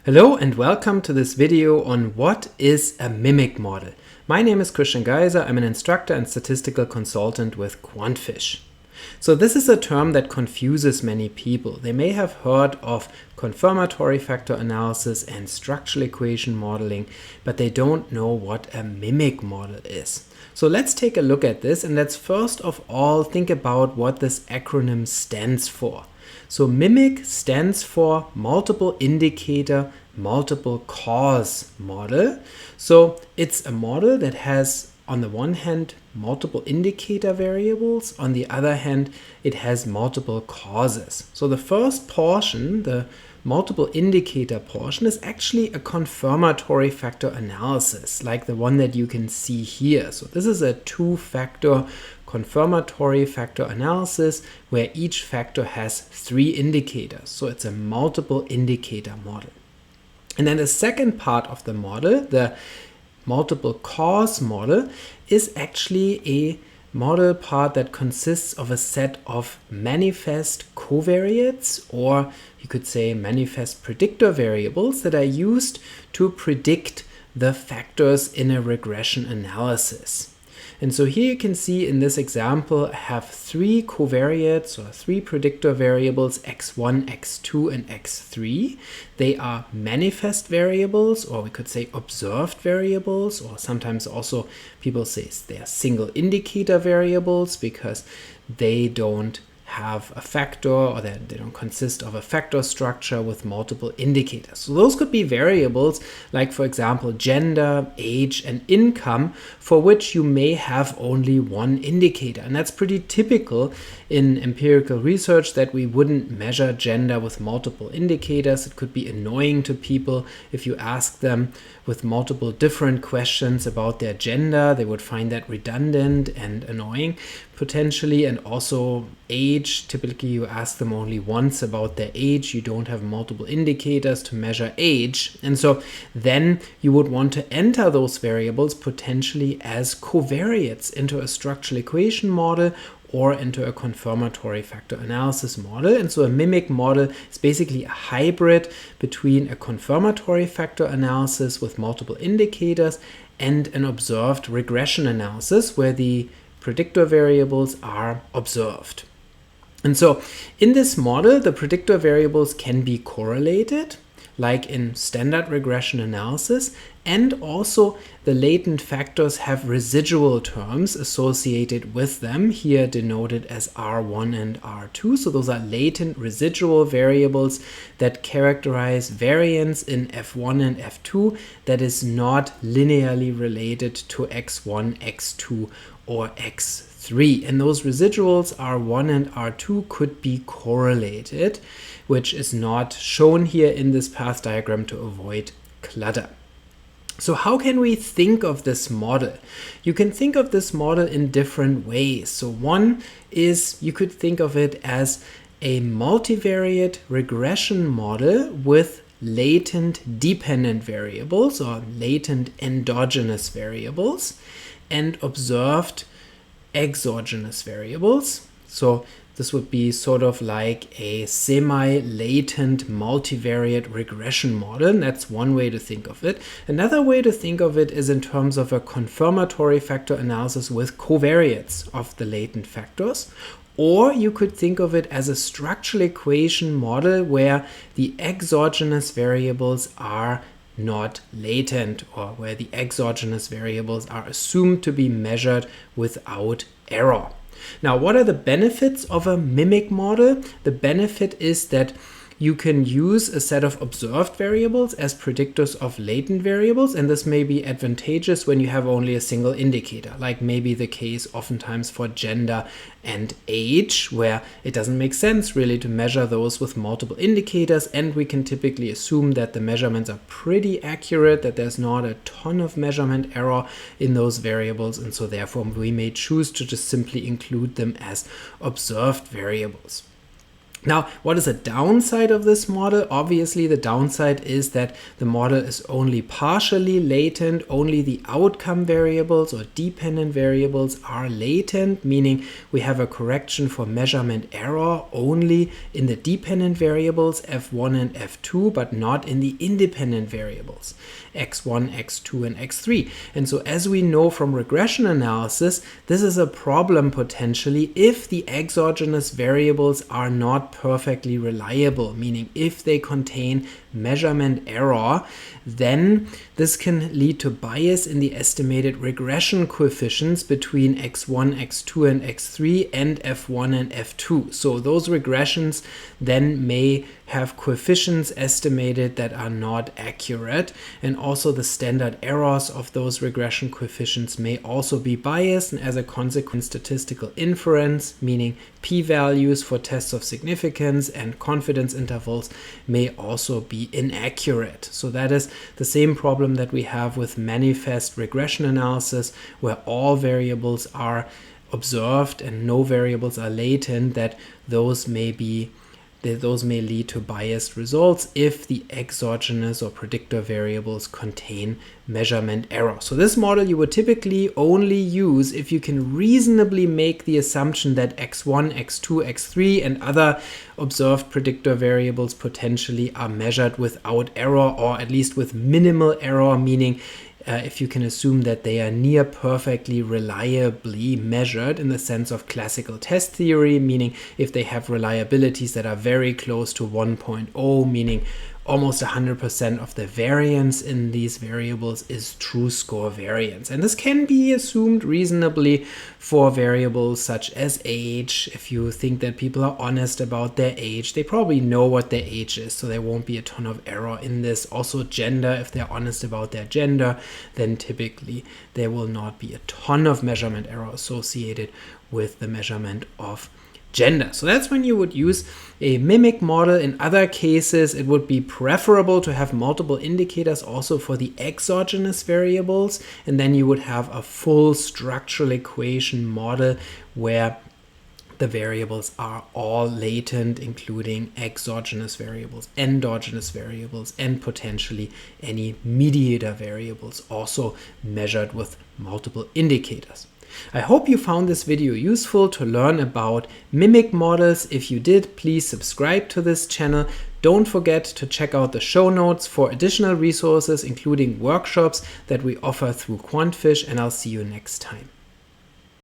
Hello and welcome to this video on what is a mimic model. My name is Geiser. I'm an instructor and statistical consultant with QuantFish. So this is a term that confuses many people. They may have heard of confirmatory factor analysis and structural equation modeling, but they don't know what a mimic model is. So let's take a look at this, and let's first of all think about what this acronym stands for. So MIMIC stands for Multiple Indicator, Multiple Cause Model. So it's a model that has, on the one hand, multiple indicator variables. On the other hand, it has multiple causes. So the first portion, the multiple indicator portion, is actually a confirmatory factor analysis, like the one that you can see here. So this is a two-factor confirmatory factor analysis where each factor has three indicators. So it's a multiple indicator model. And then the second part of the model, the multiple cause model, is actually a model part that consists of a set of manifest covariates, or you could say manifest predictor variables that are used to predict the factors in a regression analysis. And so here you can see in this example, I have three covariates or three predictor variables, x1, x2, and x3. They are manifest variables, or we could say observed variables, or sometimes also people say they are single indicator variables because they don't have a factor, or they don't consist of a factor structure with multiple indicators. So those could be variables like, for example, gender, age, and income, for which you may have only one indicator. And that's pretty typical in empirical research, that we wouldn't measure gender with multiple indicators. It could be annoying to people if you ask them with multiple different questions about their gender. They would find that redundant and annoying potentially. And also age, typically you ask them only once about their age. You don't have multiple indicators to measure age. And so then you would want to enter those variables potentially as covariates into a structural equation model or into a confirmatory factor analysis model. And so a mimic model is basically a hybrid between a confirmatory factor analysis with multiple indicators and an observed regression analysis where the predictor variables are observed. And so in this model, the predictor variables can be correlated, like in standard regression analysis, and also the latent factors have residual terms associated with them, here denoted as R1 and R2. So those are latent residual variables that characterize variance in F1 and F2 that is not linearly related to X1, X2, or X3. And those residuals R1 and R2 could be correlated, which is not shown here in this path diagram to avoid clutter. So how can we think of this model? You can think of this model in different ways. So one is, you could think of it as a multivariate regression model with latent dependent variables or latent endogenous variables and observed exogenous variables. So this would be sort of like a semi-latent multivariate regression model. And that's one way to think of it. Another way to think of it is in terms of a confirmatory factor analysis with covariates of the latent factors. Or you could think of it as a structural equation model where the exogenous variables are not latent, or where the exogenous variables are assumed to be measured without error. Now, what are the benefits of a mimic model? The benefit is that you can use a set of observed variables as predictors of latent variables, and this may be advantageous when you have only a single indicator, like maybe the case oftentimes for gender and age, where it doesn't make sense really to measure those with multiple indicators, and we can typically assume that the measurements are pretty accurate, that there's not a ton of measurement error in those variables, and so therefore we may choose to just simply include them as observed variables. Now, what is a downside of this model? Obviously, the downside is that the model is only partially latent. Only the outcome variables or dependent variables are latent, meaning we have a correction for measurement error only in the dependent variables f1 and f2, but not in the independent variables x1, x2, and x3. And so as we know from regression analysis, this is a problem potentially if the exogenous variables are not perfectly reliable, meaning if they contain measurement error, then this can lead to bias in the estimated regression coefficients between x1, x2, and x3 and f1 and f2. So those regressions then may have coefficients estimated that are not accurate, and also the standard errors of those regression coefficients may also be biased, and as a consequence statistical inference, meaning p-values for tests of significance and confidence intervals, may also be inaccurate. So that is the same problem that we have with manifest regression analysis, where all variables are observed and no variables are latent, that those may lead to biased results if the exogenous or predictor variables contain measurement error. So this model you would typically only use if you can reasonably make the assumption that x1, x2, x3 and other observed predictor variables potentially are measured without error, or at least with minimal error, meaning if you can assume that they are near perfectly reliably measured in the sense of classical test theory, meaning if they have reliabilities that are very close to 1.0, meaning almost 100% of the variance in these variables is true score variance. And this can be assumed reasonably for variables such as age. If you think that people are honest about their age, they probably know what their age is, so there won't be a ton of error in this. Also gender, if they're honest about their gender, then typically there will not be a ton of measurement error associated with the measurement of gender. So that's when you would use a mimic model. In other cases, it would be preferable to have multiple indicators also for the exogenous variables, and then you would have a full structural equation model where the variables are all latent, including exogenous variables, endogenous variables, and potentially any mediator variables also measured with multiple indicators. I hope you found this video useful to learn about mimic models. If you did, please subscribe to this channel. Don't forget to check out the show notes for additional resources, including workshops that we offer through QuantFish, and I'll see you next time.